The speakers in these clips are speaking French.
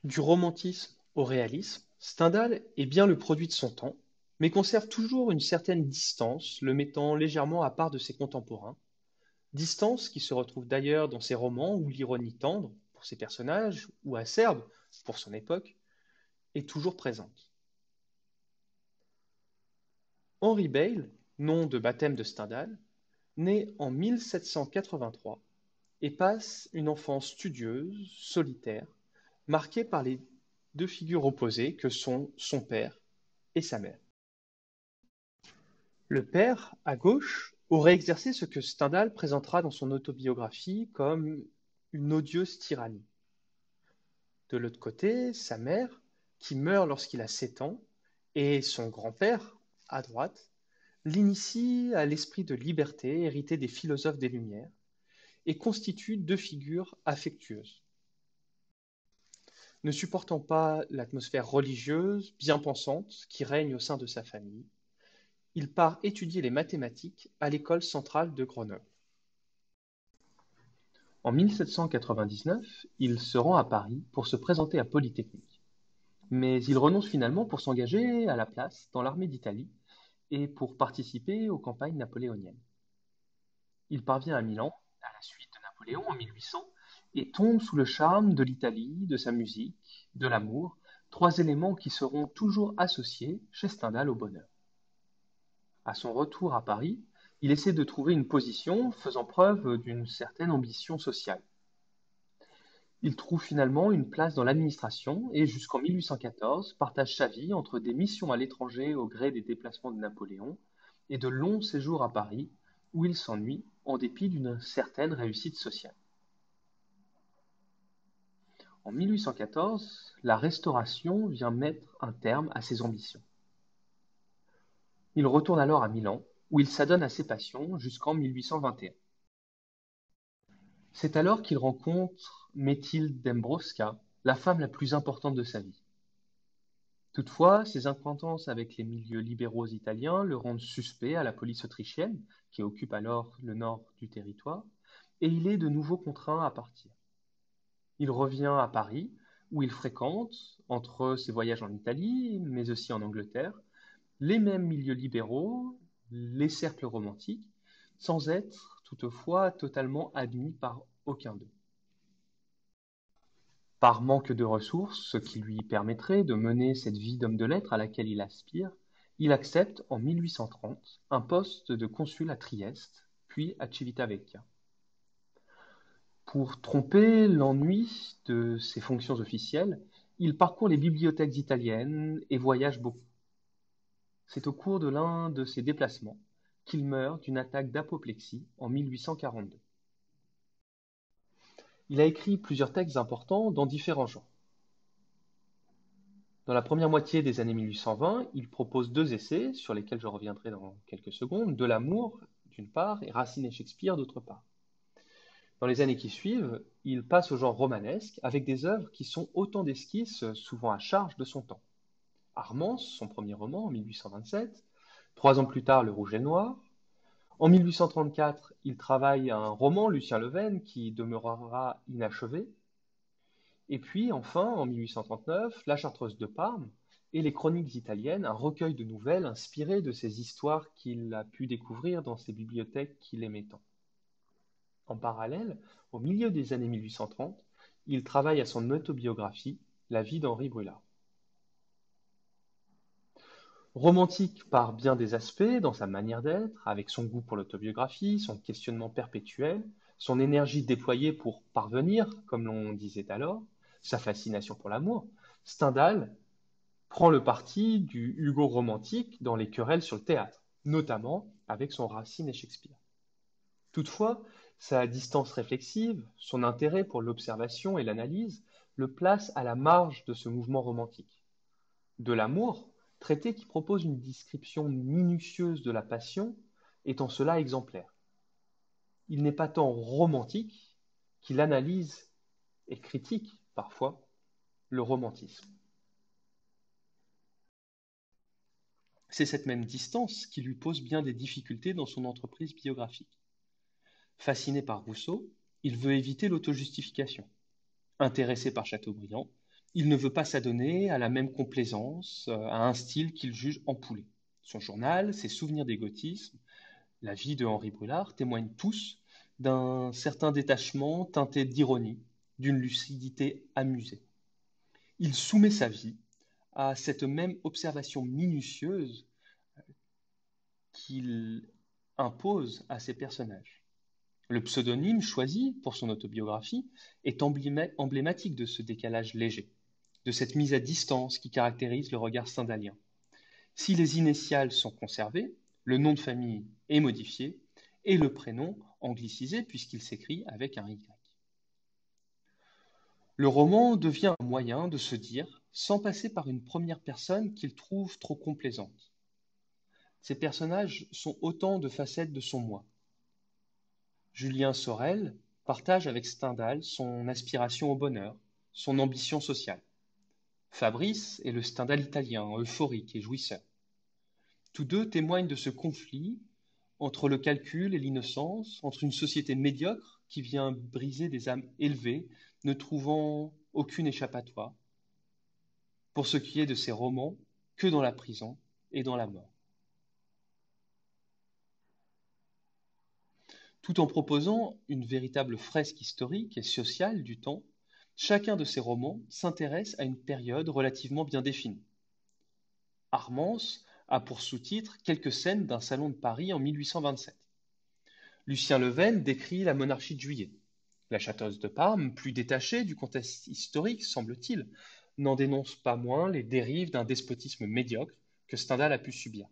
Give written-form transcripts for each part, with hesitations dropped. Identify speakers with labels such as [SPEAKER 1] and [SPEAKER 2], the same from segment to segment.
[SPEAKER 1] Du romantisme au réalisme, Stendhal est bien le produit de son temps, mais conserve toujours une certaine distance, le mettant légèrement à part de ses contemporains, distance qui se retrouve d'ailleurs dans ses romans où l'ironie tendre, pour ses personnages, ou acerbe, pour son époque, est toujours présente. Henry Bale, nom de baptême de Stendhal, naît en 1783 et passe une enfance studieuse, solitaire, marquée par les deux figures opposées que sont son père et sa mère. Le père, à gauche, aurait exercé ce que Stendhal présentera dans son autobiographie comme une odieuse tyrannie. De l'autre côté, sa mère, qui meurt lorsqu'il a 7 ans, et son grand-père, à droite, l'initie à l'esprit de liberté hérité des philosophes des Lumières et constituent deux figures affectueuses. Ne supportant pas l'atmosphère religieuse, bien pensante, qui règne au sein de sa famille, il part étudier les mathématiques à l'école centrale de Grenoble. En 1799, il se rend à Paris pour se présenter à Polytechnique. Mais il renonce finalement pour s'engager à la place dans l'armée d'Italie et pour participer aux campagnes napoléoniennes. Il parvient à Milan, à la suite de Napoléon en 1800, et tombe sous le charme de l'Italie, de sa musique, de l'amour, trois éléments qui seront toujours associés chez Stendhal au bonheur. À son retour à Paris, il essaie de trouver une position faisant preuve d'une certaine ambition sociale. Il trouve finalement une place dans l'administration et jusqu'en 1814 partage sa vie entre des missions à l'étranger au gré des déplacements de Napoléon et de longs séjours à Paris où il s'ennuie en dépit d'une certaine réussite sociale. En 1814, la Restauration vient mettre un terme à ses ambitions. Il retourne alors à Milan où il s'adonne à ses passions jusqu'en 1821. C'est alors qu'il rencontre Methilde Dembrovska, la femme la plus importante de sa vie. Toutefois, ses acquaintances avec les milieux libéraux italiens le rendent suspect à la police autrichienne, qui occupe alors le nord du territoire, et il est de nouveau contraint à partir. Il revient à Paris, où il fréquente, entre ses voyages en Italie, mais aussi en Angleterre, les mêmes milieux libéraux, les cercles romantiques, sans être toutefois totalement admis par aucun d'eux. Par manque de ressources, ce qui lui permettrait de mener cette vie d'homme de lettres à laquelle il aspire, il accepte en 1830 un poste de consul à Trieste, puis à Civitavecchia. Pour tromper l'ennui de ses fonctions officielles, il parcourt les bibliothèques italiennes et voyage beaucoup. C'est au cours de l'un de ses déplacements qu'il meurt d'une attaque d'apoplexie en 1842. Il a écrit plusieurs textes importants dans différents genres. Dans la première moitié des années 1820, il propose deux essais, sur lesquels je reviendrai dans quelques secondes, de l'amour d'une part et Racine et Shakespeare d'autre part. Dans les années qui suivent, il passe au genre romanesque avec des œuvres qui sont autant d'esquisses souvent à charge de son temps. Armance, son premier roman en 1827, 3 ans plus tard Le Rouge et le Noir. En 1834, il travaille un roman, Lucien Leven, qui demeurera inachevé. Et puis, enfin, en 1839, La Chartreuse de Parme et les Chroniques italiennes, un recueil de nouvelles inspirées de ces histoires qu'il a pu découvrir dans ses bibliothèques qu'il aimait tant. En parallèle, au milieu des années 1830, il travaille à son autobiographie, La vie d'Henri Brulard. Romantique par bien des aspects dans sa manière d'être, avec son goût pour l'autobiographie, son questionnement perpétuel, son énergie déployée pour parvenir, comme l'on disait alors, sa fascination pour l'amour, Stendhal prend le parti du Hugo romantique dans les querelles sur le théâtre, notamment avec son Racine et Shakespeare. Toutefois, sa distance réflexive, son intérêt pour l'observation et l'analyse le place à la marge de ce mouvement romantique. De l'amour, traité qui propose une description minutieuse de la passion, est en cela exemplaire. Il n'est pas tant romantique qu'il analyse et critique parfois le romantisme. C'est cette même distance qui lui pose bien des difficultés dans son entreprise biographique. Fasciné par Rousseau, il veut éviter l'autojustification. Intéressé par Chateaubriand, Il ne veut pas s'adonner à la même complaisance, à un style qu'il juge empoulé. Son journal, ses souvenirs d'égotisme, la vie de Henri Brulard témoignent tous d'un certain détachement teinté d'ironie, d'une lucidité amusée. Il soumet sa vie à cette même observation minutieuse qu'il impose à ses personnages. Le pseudonyme choisi pour son autobiographie est emblématique de ce décalage léger, de cette mise à distance qui caractérise le regard stendhalien. Si les initiales sont conservées, le nom de famille est modifié et le prénom anglicisé puisqu'il s'écrit avec un Y. Le roman devient un moyen de se dire, sans passer par une première personne qu'il trouve trop complaisante. Ces personnages sont autant de facettes de son moi. Julien Sorel partage avec Stendhal son aspiration au bonheur, son ambition sociale. Fabrice est le Stendhal italien, euphorique et jouisseur. Tous deux témoignent de ce conflit entre le calcul et l'innocence, entre une société médiocre qui vient briser des âmes élevées, ne trouvant aucune échappatoire, pour ce qui est de ses romans, que dans la prison et dans la mort. Tout en proposant une véritable fresque historique et sociale du temps, chacun de ces romans s'intéresse à une période relativement bien définie. Armance a pour sous-titre quelques scènes d'un salon de Paris en 1827. Lucien Leven décrit la monarchie de Juillet. La châteuse de Parme, plus détachée du contexte historique, semble-t-il, n'en dénonce pas moins les dérives d'un despotisme médiocre que Stendhal a pu subir.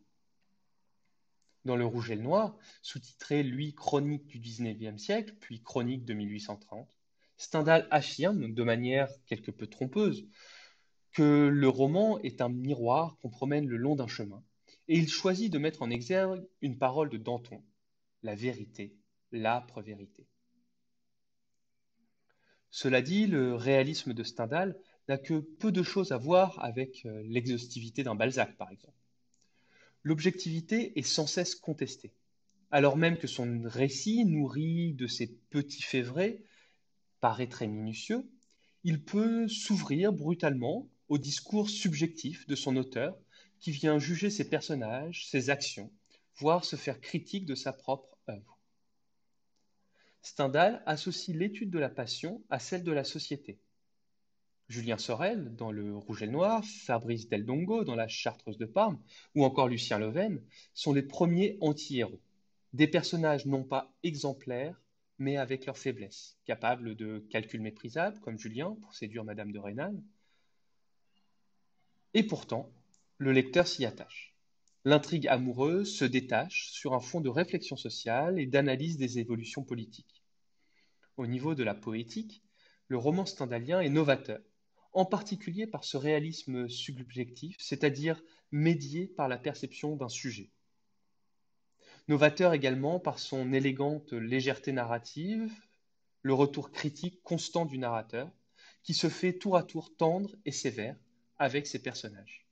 [SPEAKER 1] Dans Le Rouge et le Noir, sous-titré lui Chronique du XIXe siècle, puis Chronique de 1830, Stendhal affirme, de manière quelque peu trompeuse, que le roman est un miroir qu'on promène le long d'un chemin, et il choisit de mettre en exergue une parole de Danton, la vérité, l'âpre vérité. Cela dit, le réalisme de Stendhal n'a que peu de choses à voir avec l'exhaustivité d'un Balzac, par exemple. L'objectivité est sans cesse contestée, alors même que son récit, nourri de ces petits faits vrais, paraît très minutieux, il peut s'ouvrir brutalement au discours subjectif de son auteur qui vient juger ses personnages, ses actions, voire se faire critique de sa propre œuvre. Stendhal associe l'étude de la passion à celle de la société. Julien Sorel dans Le Rouge et le Noir, Fabrice Del Dongo dans La Chartreuse de Parme, ou encore Lucien Leven, sont les premiers anti-héros. Des personnages non pas exemplaires, mais avec leurs faiblesses, capables de calculs méprisables, comme Julien pour séduire Madame de Rênal. Et pourtant, le lecteur s'y attache. L'intrigue amoureuse se détache sur un fond de réflexion sociale et d'analyse des évolutions politiques. Au niveau de la poétique, le roman stendhalien est novateur, en particulier par ce réalisme subjectif, c'est-à-dire médié par la perception d'un sujet. Novateur également par son élégante légèreté narrative, le retour critique constant du narrateur, qui se fait tour à tour tendre et sévère avec ses personnages.